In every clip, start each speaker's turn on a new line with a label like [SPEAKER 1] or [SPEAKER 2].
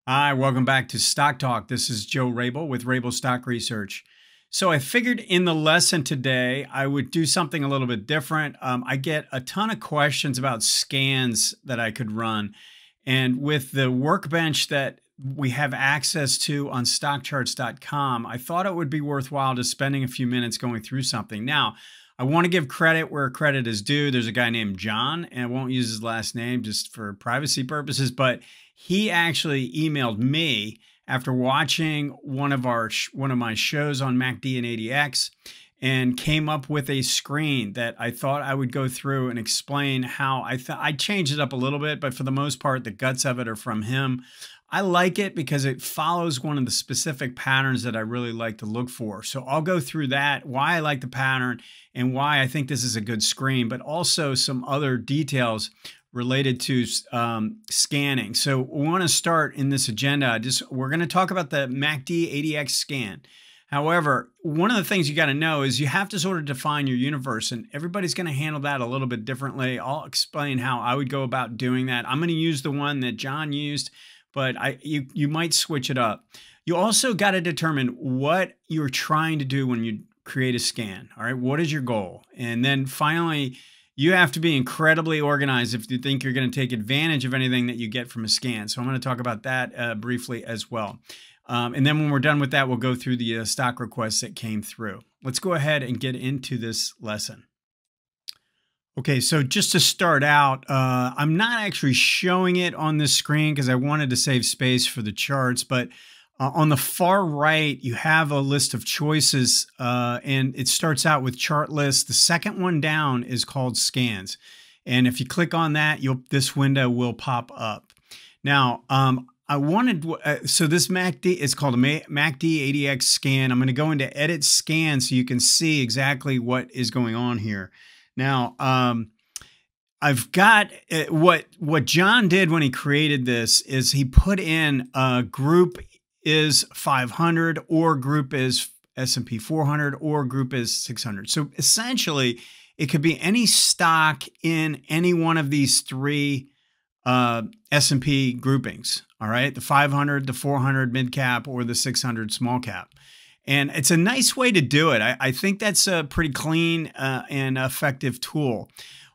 [SPEAKER 1] Hi, welcome back to Stock Talk. This is Joe Rabil with Rabil Stock Research. So I figured in the lesson today, I would do something a little bit different. I get a ton of questions about scans that I could run. And with the workbench that we have access to on stockcharts.com, I thought it would be worthwhile just spending a few minutes going through something. Now, I want to give credit where credit is due. There's a guy named John, and I won't use his last name just for privacy purposes, but he actually emailed me after watching one of my shows on MACD and ADX and came up with a screen that I thought I would go through and explain how I changed it up a little bit, but for the most part, the guts of it are from him. I like it because it follows one of the specific patterns that I really like to look for. So I'll go through that, why I like the pattern and why I think this is a good screen, but also some other details related to scanning. So we want to start in this agenda. We're going to talk about the MACD ADX scan. However, one of the things you got to know is you have to sort of define your universe, and everybody's going to handle that a little bit differently. I'll explain how I would go about doing that. I'm going to use the one that John used, but you might switch it up. You also got to determine what you're trying to do when you create a scan. All right, what is your goal? And then finally, you have to be incredibly organized if you think you're going to take advantage of anything that you get from a scan. So I'm going to talk about that briefly as well. And then when we're done with that, we'll go through the stock requests that came through. Let's go ahead and get into this lesson. Okay, so just to start out, I'm not actually showing it on this screen because I wanted to save space for the charts, but on the far right, you have a list of choices, and it starts out with chart lists. The second one down is called scans. And if you click on that, this window will pop up. Now, so this MACD is called a MACD ADX scan. I'm going to go into edit scan so you can see exactly what is going on here. Now, I've got what John did when he created this is he put in a group is 500 or group is S&P 400 or group is 600. So essentially, it could be any stock in any one of these three S&P groupings. All right, the 500, the 400 mid cap, or the 600 small cap. And it's a nice way to do it. I think that's a pretty clean and effective tool.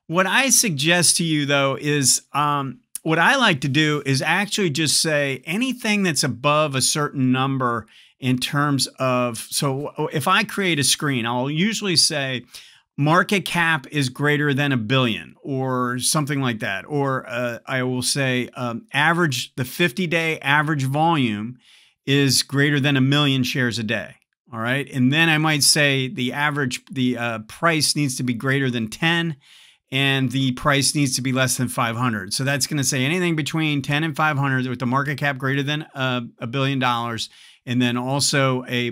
[SPEAKER 1] What I suggest to you, though, is what I like to do is actually just say anything that's above a certain number in terms of, so if I create a screen, I'll usually say market cap is greater than $1 billion or something like that. Or I will say the 50-day average volume is greater than 1 million shares a day. All right. And then I might say the price needs to be greater than 10 and the price needs to be less than 500. So that's going to say anything between 10 and 500 with the market cap greater than $1 billion. And then also a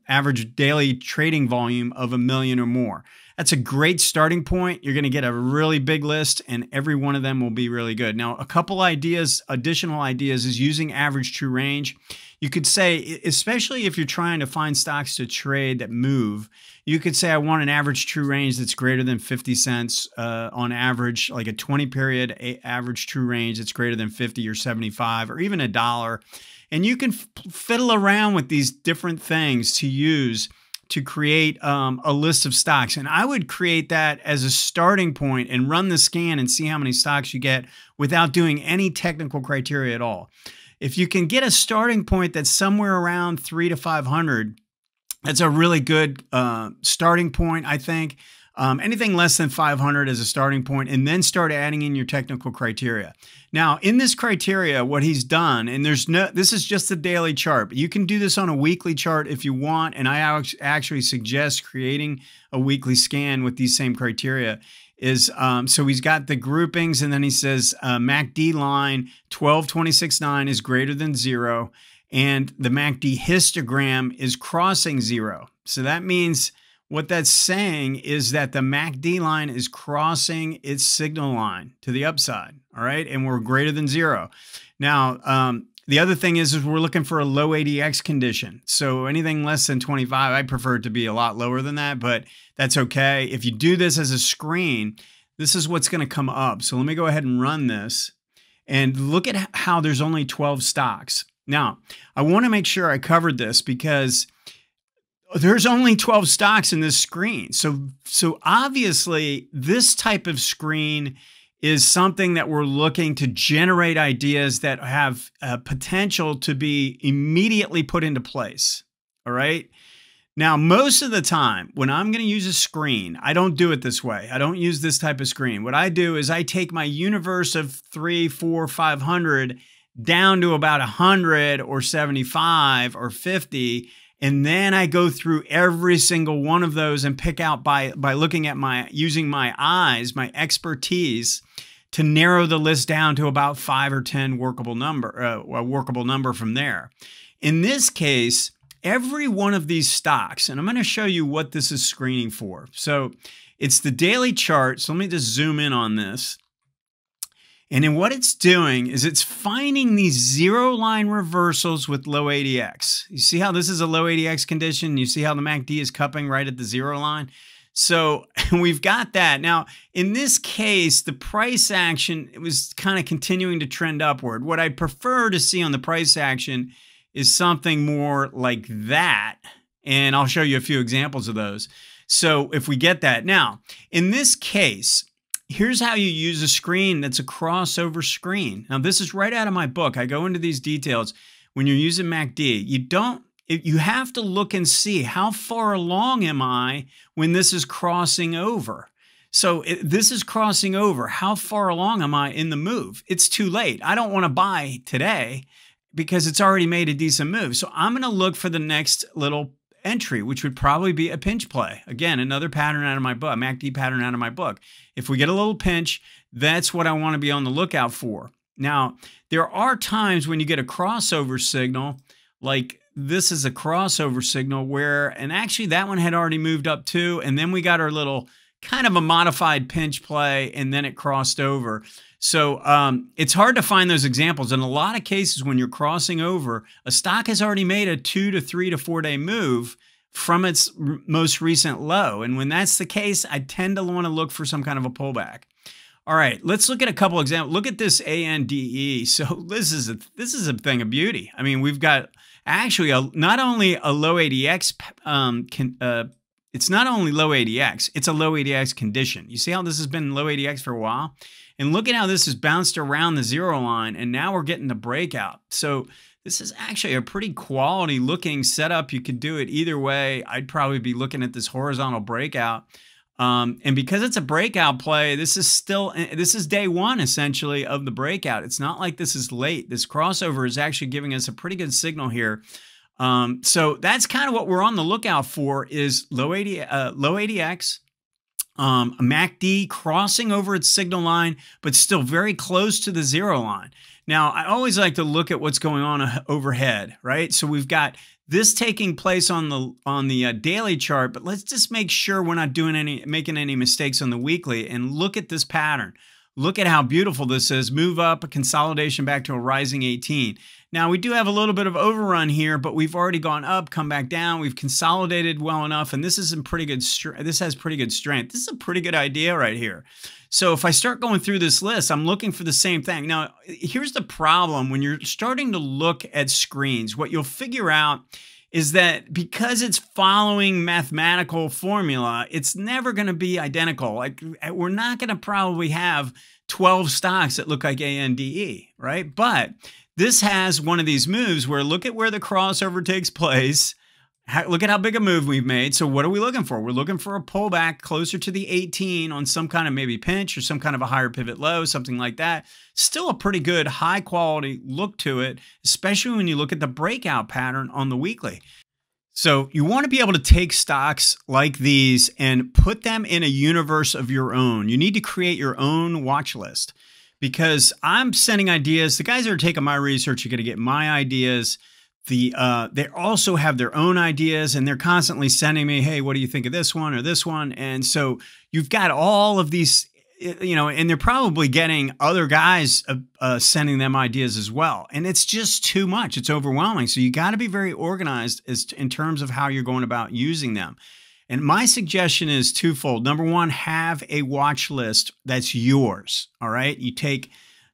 [SPEAKER 1] average daily trading volume of 1 million or more. That's a great starting point. You're going to get a really big list and every one of them will be really good. Now, a couple additional ideas is using average true range. You could say, especially if you're trying to find stocks to trade that move, you could say, I want an average true range that's greater than 50 cents on average, like a 20 period average true range that's greater than 50 or 75 or even $1. And you can fiddle around with these different things to use to create a list of stocks. And I would create that as a starting point and run the scan and see how many stocks you get without doing any technical criteria at all. If you can get a starting point that's somewhere around 300 to 500, that's a really good starting point, I think. Anything less than 500 as a starting point, and then start adding in your technical criteria. Now, in this criteria, what he's done, and this is just a daily chart, but you can do this on a weekly chart if you want, and I actually suggest creating a weekly scan with these same criteria. So he's got the groupings, and then he says MACD line 1226.9 is greater than 0, and the MACD histogram is crossing 0. So that means what that's saying is that the MACD line is crossing its signal line to the upside, all right? And we're greater than 0. Now, the other thing is we're looking for a low ADX condition. So anything less than 25, I prefer it to be a lot lower than that, but that's okay. If you do this as a screen, this is what's going to come up. So let me go ahead and run this. And look at how there's only 12 stocks. Now, I want to make sure I covered this because there's only 12 stocks in this screen. So obviously, this type of screen is something that we're looking to generate ideas that have potential to be immediately put into place. All right. Now, most of the time when I'm going to use a screen, I don't do it this way. I don't use this type of screen. What I do is I take my universe of 300, 400, 500 down to about 100 or 75 or 50. And then I go through every single one of those and pick out by looking at using my eyes, my expertise, to narrow the list down to about 5 or 10 workable number, a workable number from there. In this case, every one of these stocks, and I'm going to show you what this is screening for. So it's the daily chart. So let me just zoom in on this. And then what it's doing is it's finding these zero line reversals with low ADX. You see how this is a low ADX condition? You see how the MACD is cupping right at the zero line? So we've got that. Now, in this case, the price action, it was kind of continuing to trend upward. What I'd prefer to see on the price action is something more like that. And I'll show you a few examples of those. So if we get that. Now, in this case, here's how you use a screen that's a crossover screen. Now, this is right out of my book. I go into these details. When you're using MACD, you have to look and see how far along am I when this is crossing over. So this is crossing over. How far along am I in the move? It's too late. I don't want to buy today because it's already made a decent move. So I'm going to look for the next little entry, which would probably be a pinch play. Again, another pattern out of my book, MACD pattern out of my book. If we get a little pinch, that's what I want to be on the lookout for. Now, there are times when you get a crossover signal, like this is a crossover signal where, and actually that one had already moved up too, and then we got our little kind of a modified pinch play, and then it crossed over. So it's hard to find those examples. In a lot of cases, when you're crossing over, a stock has already made a 2 to 3 to 4 day move from its most recent low. And when that's the case, I tend to want to look for some kind of a pullback. All right, let's look at a couple examples. Look at this ANDE. So this is a thing of beauty. I mean, we've got actually not only a low ADX, it's not only low ADX, it's a low ADX condition. You see how this has been low ADX for a while? And look at how this has bounced around the zero line, and now we're getting the breakout. So this is actually a pretty quality looking setup. You could do it either way. I'd probably be looking at this horizontal breakout. And because it's a breakout play, this is day one essentially of the breakout. It's not like this is late. This crossover is actually giving us a pretty good signal here. So that's kind of what we're on the lookout for is low ADX, MACD crossing over its signal line, but still very close to the zero line. Now, I always like to look at what's going on overhead, right? So we've got this taking place on the daily chart, but let's just make sure we're not making any mistakes on the weekly, and look at this pattern. Look at how beautiful this is. Move up, a consolidation back to a rising 18. Now, we do have a little bit of overrun here, but we've already gone up, come back down. We've consolidated well enough, and this is in pretty good. This has pretty good strength. This is a pretty good idea right here. So if I start going through this list, I'm looking for the same thing. Now, here's the problem. When you're starting to look at screens, what you'll figure out is that because it's following mathematical formula, it's never going to be identical. Like we're not going to probably have 12 stocks that look like ANDE, right? But this has one of these moves where look at where the crossover takes place. Look at how big a move we've made. So what are we looking for? We're looking for a pullback closer to the 18 on some kind of maybe pinch or some kind of a higher pivot low, something like that. Still a pretty good high quality look to it, especially when you look at the breakout pattern on the weekly. So you want to be able to take stocks like these and put them in a universe of your own. You need to create your own watch list because I'm sending ideas. The guys that are taking my research are going to get my ideas. They also have their own ideas, and they're constantly sending me, hey, what do you think of this one or this one? And so you've got all of these, and they're probably getting other guys sending them ideas as well. And it's just too much. It's overwhelming. So you got to be very organized in terms of how you're going about using them. And my suggestion is twofold. Number one, have a watch list that's yours. All right. You take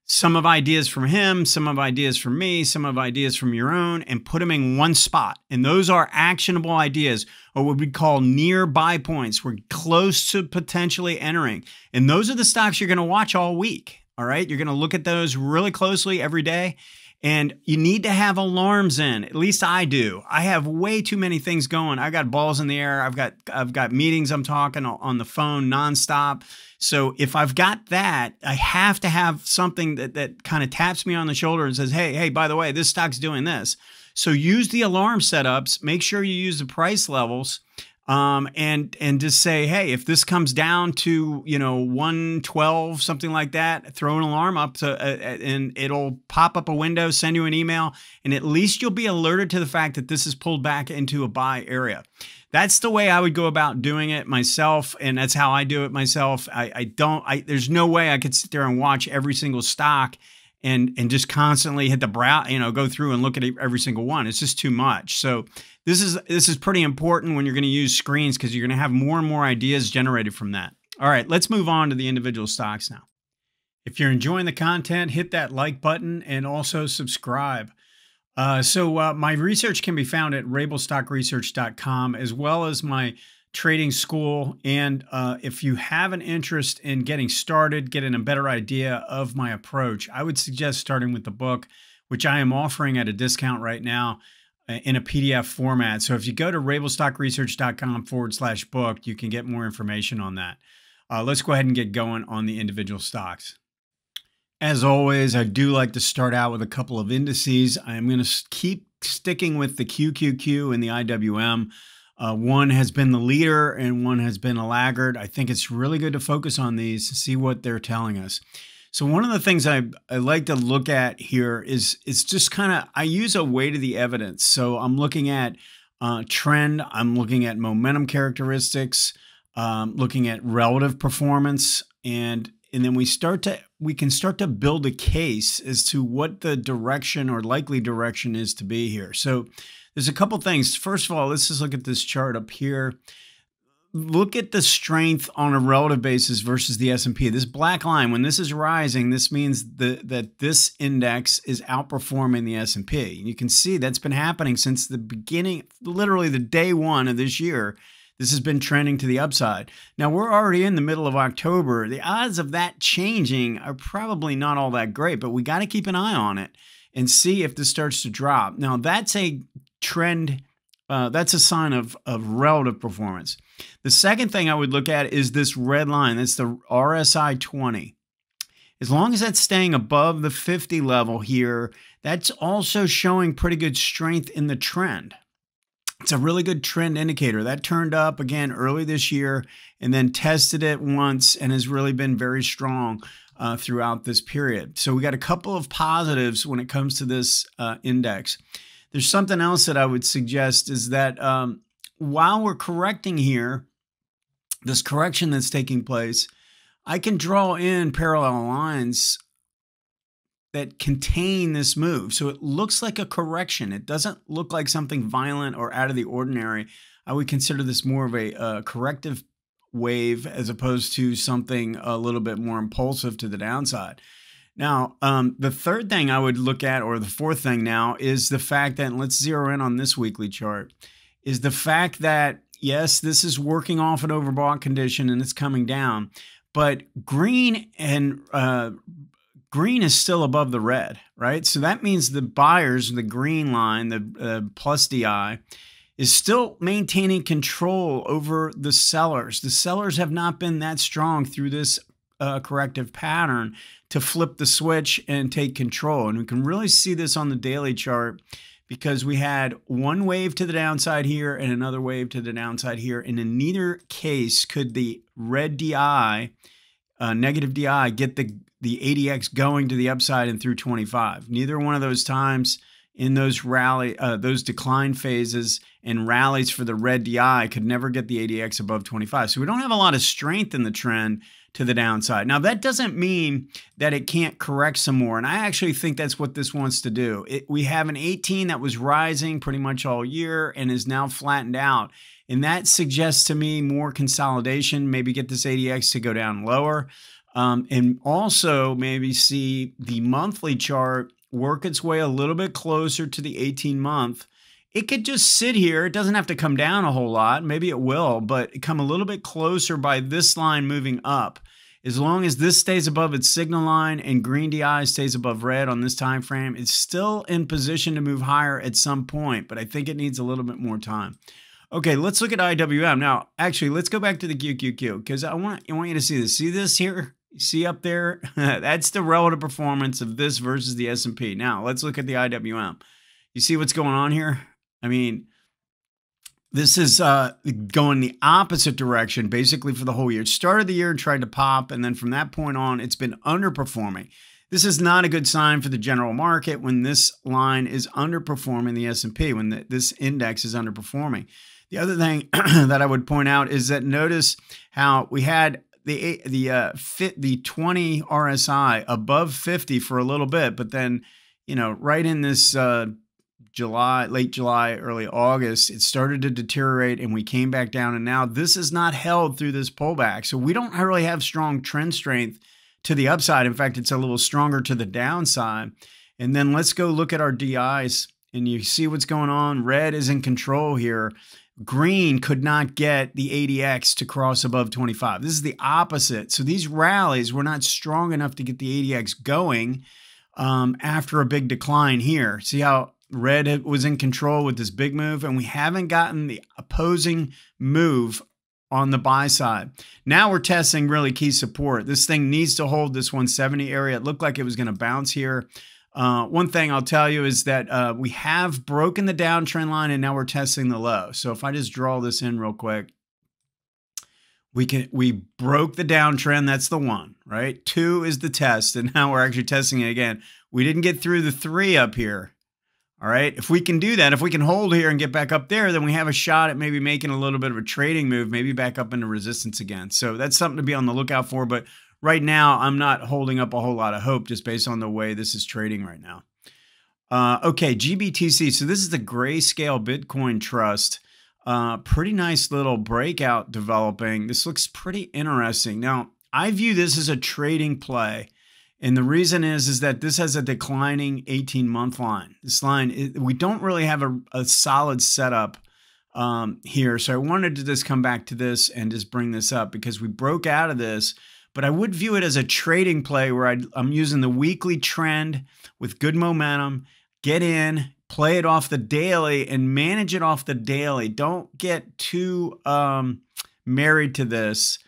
[SPEAKER 1] some of ideas from him, some of ideas from me, some of ideas from your own, and put them in one spot. And those are actionable ideas, or what we call nearby points. We're close to potentially entering. And those are the stocks you're going to watch all week. All right. You're going to look at those really closely every day. And you need to have alarms in. At least I do. I have way too many things going. I got balls in the air. I've got meetings I'm talking on the phone nonstop. So if I've got that, I have to have something that kind of taps me on the shoulder and says, hey, by the way, this stock's doing this. So use the alarm setups. Make sure you use the price levels. And just say, hey, if this comes down to, 112, something like that, throw an alarm up and it'll pop up a window, send you an email, and at least you'll be alerted to the fact that this is pulled back into a buy area. That's the way I would go about doing it myself. And that's how I do it myself. There's no way I could sit there and watch every single stock and just constantly hit the go through and look at every single one. It's just too much. So this is pretty important when you're going to use screens, because you're going to have more and more ideas generated from that. All right, let's move on to the individual stocks now. If you're enjoying the content, hit that like button and also subscribe. My research can be found at rabilstockresearch.com, as well as my trading school. And if you have an interest in getting started, getting a better idea of my approach, I would suggest starting with the book, which I am offering at a discount right now in a PDF format. So if you go to rabilstockresearch.com/book, you can get more information on that. Let's go ahead and get going on the individual stocks. As always, I do like to start out with a couple of indices. I'm going to keep sticking with the QQQ and the IWM. One has been the leader and one has been a laggard. I think it's really good to focus on these to see what they're telling us. So one of the things I like to look at here is it's just kind of, I use a weight of the evidence. So I'm looking at trend, I'm looking at momentum characteristics, looking at relative performance, and then we can start to build a case as to what the direction or likely direction is to be here. So there's a couple things. First of all, let's just look at this chart up here. Look at the strength on a relative basis versus the S&P. This black line, when this is rising, this means that this index is outperforming the S&P. You can see that's been happening since the beginning, literally the day one of this year. This has been trending to the upside. Now, we're already in the middle of October. The odds of that changing are probably not all that great, but we got to keep an eye on it and see if this starts to drop. Now, that's a trend. That's a sign of relative performance. The second thing I would look at is this red line. That's the RSI 20. As long as that's staying above the 50 level here, that's also showing pretty good strength in the trend. It's a really good trend indicator. That turned up again early this year and then tested it once and has really been very strong throughout this period. So we got a couple of positives when it comes to this index. There's something else that I would suggest is that while we're correcting here, this correction that's taking place, I can draw in parallel lines that contain this move. So it looks like a correction. It doesn't look like something violent or out of the ordinary. I would consider this more of a corrective wave as opposed to something a little bit more impulsive to the downside. Now, the third thing I would look at, or the fourth thing now, is the fact that, and let's zero in on this weekly chart, is the fact that, yes, this is working off an overbought condition and it's coming down, but green is still above the red, right? So that means the buyers, the green line, the plus DI, is still maintaining control over the sellers. The sellers have not been that strong through this corrective pattern to flip the switch and take control. And we can really see this on the daily chart because we had one wave to the downside here and another wave to the downside here. And in neither case could the red DI, negative DI, get the ADX going to the upside and through 25. Neither one of those times in those decline phases and rallies for the red DI could never get the ADX above 25. So we don't have a lot of strength in the trend to the downside. Now, that doesn't mean that it can't correct some more. And I actually think that's what this wants to do. We have an 18 that was rising pretty much all year and is now flattened out. And that suggests to me more consolidation, maybe get this ADX to go down lower. And also maybe see the monthly chart work its way a little bit closer to the 18-month. It could just sit here. It doesn't have to come down a whole lot. Maybe it will, but come a little bit closer by this line moving up. As long as this stays above its signal line and green DI stays above red on this time frame, it's still in position to move higher at some point, but I think it needs a little bit more time. Okay, let's look at IWM. Now, actually, let's go back to the QQQ because I want you to see this. See this here? See up there? That's the relative performance of this versus the S&P. Now, let's look at the IWM. You see what's going on here? I mean, this is going the opposite direction basically for the whole year. It started the year and tried to pop, and then from that point on, it's been underperforming. This is not a good sign for the general market when this line is underperforming the S&P, when this index is underperforming. The other thing that I would point out is that notice how we had the 20 RSI above 50 for a little bit, but then, you know, right in this late July, early August, it started to deteriorate and we came back down. And now this is not held through this pullback. So we don't really have strong trend strength to the upside. In fact, it's a little stronger to the downside. And then let's go look at our DIs and you see what's going on. Red is in control here. Green could not get the ADX to cross above 25. This is the opposite. So these rallies were not strong enough to get the ADX going after a big decline here. See how red was in control with this big move, and we haven't gotten the opposing move on the buy side. Now we're testing really key support. This thing needs to hold this 170 area. It looked like it was going to bounce here. One thing I'll tell you is that we have broken the downtrend line and now we're testing the low. So if I just draw this in real quick, we broke the downtrend. That's the one, right? 2 is the test, and now we're actually testing it again. We didn't get through the 3 up here. All right. If we can do that, if we can hold here and get back up there, then we have a shot at maybe making a little bit of a trading move, maybe back up into resistance again. So that's something to be on the lookout for. But right now, I'm not holding up a whole lot of hope just based on the way this is trading right now. Okay, GBTC. So this is the Grayscale Bitcoin Trust. Pretty nice little breakout developing. This looks pretty interesting. Now, I view this as a trading play. And the reason is that this has a declining 18-month line. This line, we don't really have a solid setup here. So I wanted to just come back to this and just bring this up because we broke out of this. But I would view it as a trading play where I'm using the weekly trend with good momentum, get in, play it off the daily, and manage it off the daily. Don't get too married to this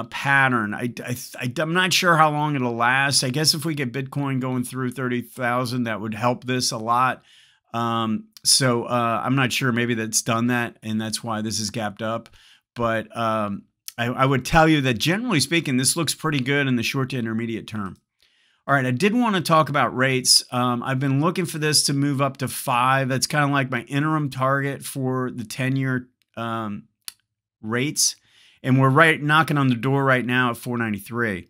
[SPEAKER 1] pattern. I'm not sure how long it'll last. I guess if we get Bitcoin going through 30,000, that would help this a lot. I'm not sure. Maybe that's done that, and that's why this is gapped up. But I would tell you that generally speaking, this looks pretty good in the short to intermediate term. All right, I did want to talk about rates. I've been looking for this to move up to 5. That's kind of like my interim target for the 10-year rates. And we're knocking on the door right now at 493.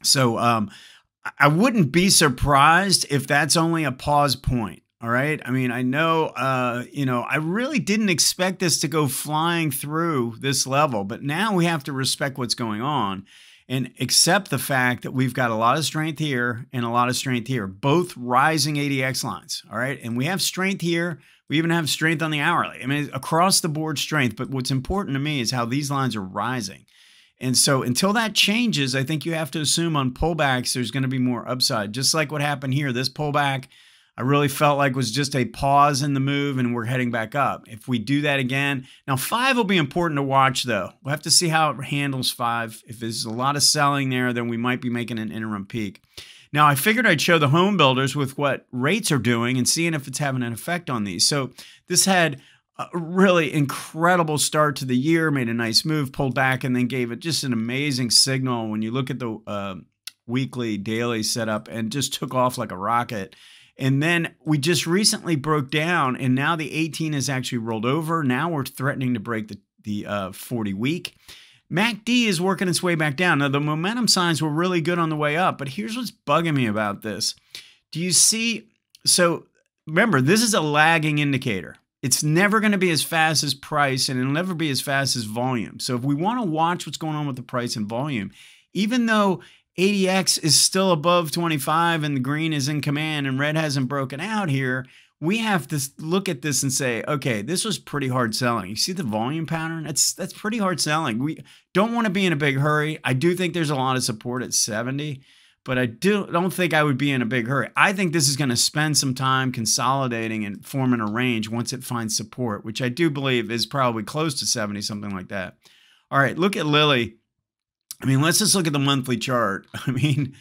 [SPEAKER 1] So I wouldn't be surprised if that's only a pause point. All right. I mean, I know, I really didn't expect this to go flying through this level, but now we have to respect what's going on and accept the fact that we've got a lot of strength here and a lot of strength here, both rising ADX lines. All right. And we have strength here. We even have strength on the hourly. I mean, across the board strength. But what's important to me is how these lines are rising. And so until that changes, I think you have to assume on pullbacks, there's going to be more upside. Just like what happened here, this pullback, I really felt like was just a pause in the move and we're heading back up. If we do that again, now 5 will be important to watch though. We'll have to see how it handles 5. If there's a lot of selling there, then we might be making an interim peak. Now, I figured I'd show the home builders with what rates are doing and seeing if it's having an effect on these. So this had a really incredible start to the year, made a nice move, pulled back, and then gave it just an amazing signal when you look at the weekly, daily setup and just took off like a rocket. And then we just recently broke down, and now the 18 has actually rolled over. Now we're threatening to break the 40-week. MACD is working its way back down. Now, the momentum signs were really good on the way up, but here's what's bugging me about this. Do you see? So remember, this is a lagging indicator. It's never going to be as fast as price, and it'll never be as fast as volume. So if we want to watch what's going on with the price and volume, even though ADX is still above 25 and the green is in command and red hasn't broken out here, we have to look at this and say, okay, this was pretty hard selling. You see the volume pattern? That's pretty hard selling. We don't want to be in a big hurry. I do think there's a lot of support at 70, but I don't think I would be in a big hurry. I think this is going to spend some time consolidating and forming a range once it finds support, which I do believe is probably close to 70, something like that. All right, look at Lilly. I mean, let's just look at the monthly chart. I mean,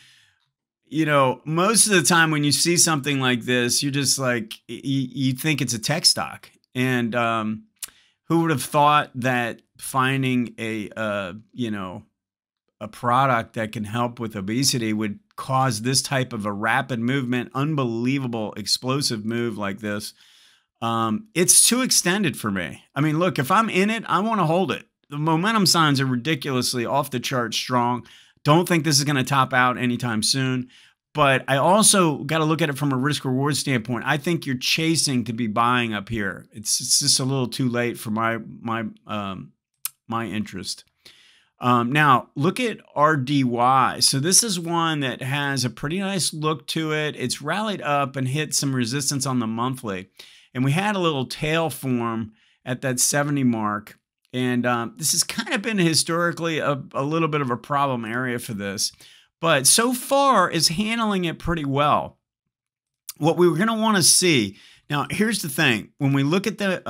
[SPEAKER 1] you know, most of the time when you see something like this, you're just like, you think it's a tech stock. And who would have thought that finding a, you know, a product that can help with obesity would cause this type of a rapid movement, unbelievable, explosive move like this. It's too extended for me. I mean, look, if I'm in it, I want to hold it. The momentum signs are ridiculously off the chart strong. Don't think this is going to top out anytime soon. But I also got to look at it from a risk reward standpoint. I think you're chasing to be buying up here. It's just a little too late for my interest. Now look at RDY. So this is one that has a pretty nice look to it. It's rallied up and hit some resistance on the monthly. And we had a little tail form at that 70 mark. And this has kind of been historically a little bit of a problem area for this. But so far is handling it pretty well. What we were going to want to see. Now, here's the thing. When we look at the,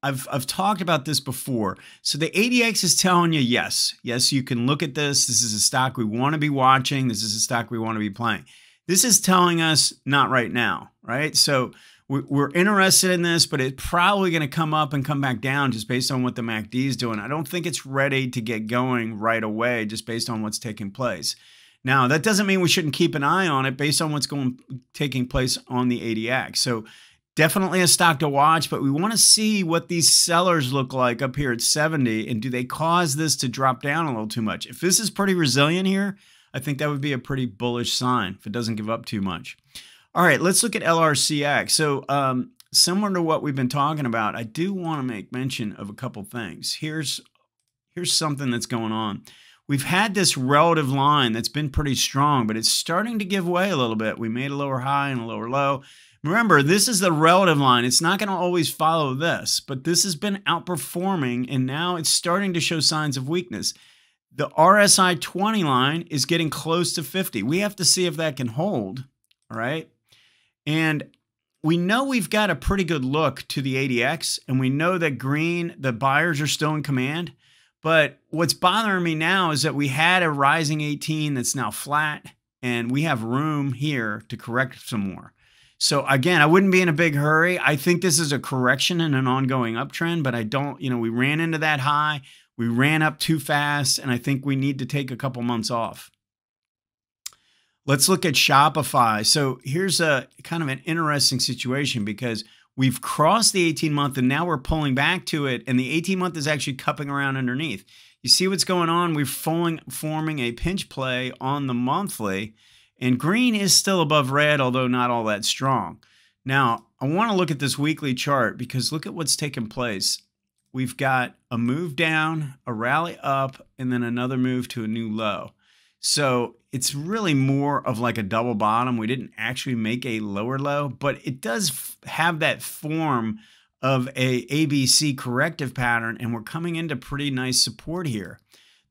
[SPEAKER 1] I've talked about this before. So the ADX is telling you, yes, you can look at this. This is a stock we want to be watching. This is a stock we want to be playing. This is telling us not right now, right? So we're interested in this, but it's probably going to come up and come back down just based on what the MACD is doing. I don't think it's ready to get going right away just based on what's taking place. Now, that doesn't mean we shouldn't keep an eye on it based on what's taking place on the ADX. So definitely a stock to watch, but we want to see what these sellers look like up here at 70, and do they cause this to drop down a little too much? If this is pretty resilient here, I think that would be a pretty bullish sign if it doesn't give up too much. All right, let's look at LRCX. So similar to what we've been talking about, I do want to make mention of a couple things. Here's something that's going on. We've had this relative line that's been pretty strong, but it's starting to give way a little bit. We made a lower high and a lower low. Remember, this is the relative line. It's not going to always follow this, but this has been outperforming, and now it's starting to show signs of weakness. The RSI 20 line is getting close to 50. We have to see if that can hold, all right? And we know we've got a pretty good look to the ADX, and we know that green, the buyers are still in command. But what's bothering me now is that we had a rising 18 that's now flat, and we have room here to correct some more. So again, I wouldn't be in a big hurry. I think this is a correction in an ongoing uptrend, but I don't, you know, we ran into that high. We ran up too fast, and I think we need to take a couple months off. Let's look at Shopify. So here's a kind of an interesting situation because we've crossed the 18-month and now we're pulling back to it, and the 18-month is actually cupping around underneath. You see what's going on? We're forming a pinch play on the monthly, and green is still above red, although not all that strong. Now, I want to look at this weekly chart because look at what's taken place. We've got a move down, a rally up, and then another move to a new low. So it's really more of like a double bottom. We didn't actually make a lower low, but it does have that form of a ABC corrective pattern, and we're coming into pretty nice support here.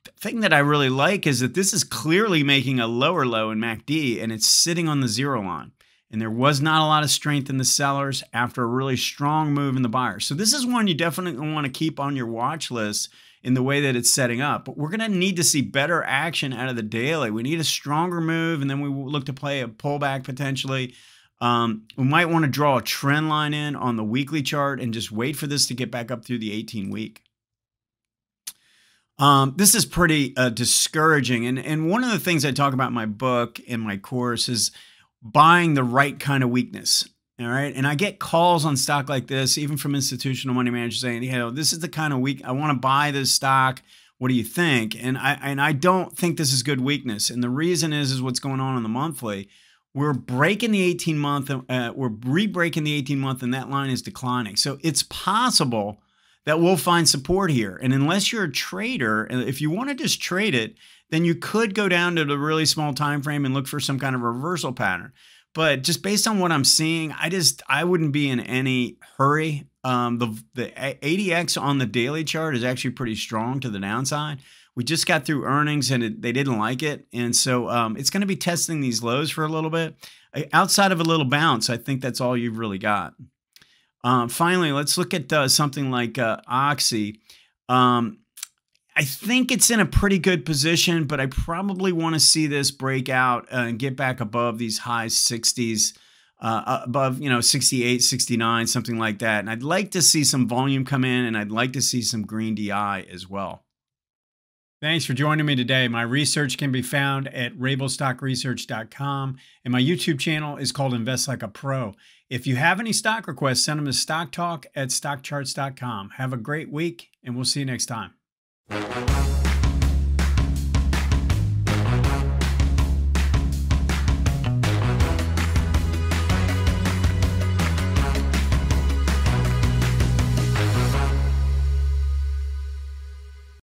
[SPEAKER 1] The thing that I really like is that this is clearly making a lower low in MACD, and it's sitting on the 0 line. And there was not a lot of strength in the sellers after a really strong move in the buyers. So this is one you definitely want to keep on your watch list in the way that it's setting up. But we're going to need to see better action out of the daily. We need a stronger move, and then we look to play a pullback potentially. We might want to draw a trend line in on the weekly chart and just wait for this to get back up through the 18-week. This is pretty discouraging. And one of the things I talk about in my book, in my course, is buying the right kind of weakness. All right. And I get calls on stock like this, even from institutional money managers saying, you know, this is the kind of weak, I want to buy this stock. What do you think? And I don't think this is good weakness. And the reason is what's going on in the monthly. We're breaking the 18-month, we're re-breaking the 18-month, and that line is declining. So it's possible that we'll find support here. And unless you're a trader, if you want to just trade it, then you could go down to the really small time frame and look for some kind of reversal pattern. But just based on what I'm seeing, I wouldn't be in any hurry. The ADX on the daily chart is actually pretty strong to the downside. We just got through earnings and they didn't like it. And so it's going to be testing these lows for a little bit. Outside of a little bounce, I think that's all you've really got. Finally, let's look at something like Oxy. I think it's in a pretty good position, but I probably want to see this break out and get back above these high 60s, above, 68, 69, something like that. And I'd like to see some volume come in, and I'd like to see some green DI as well. Thanks for joining me today. My research can be found at rabilstockresearch.com, and my YouTube channel is called Invest Like a Pro. If you have any stock requests, send them to stocktalk@stockcharts.com. Have a great week, and we'll see you next time.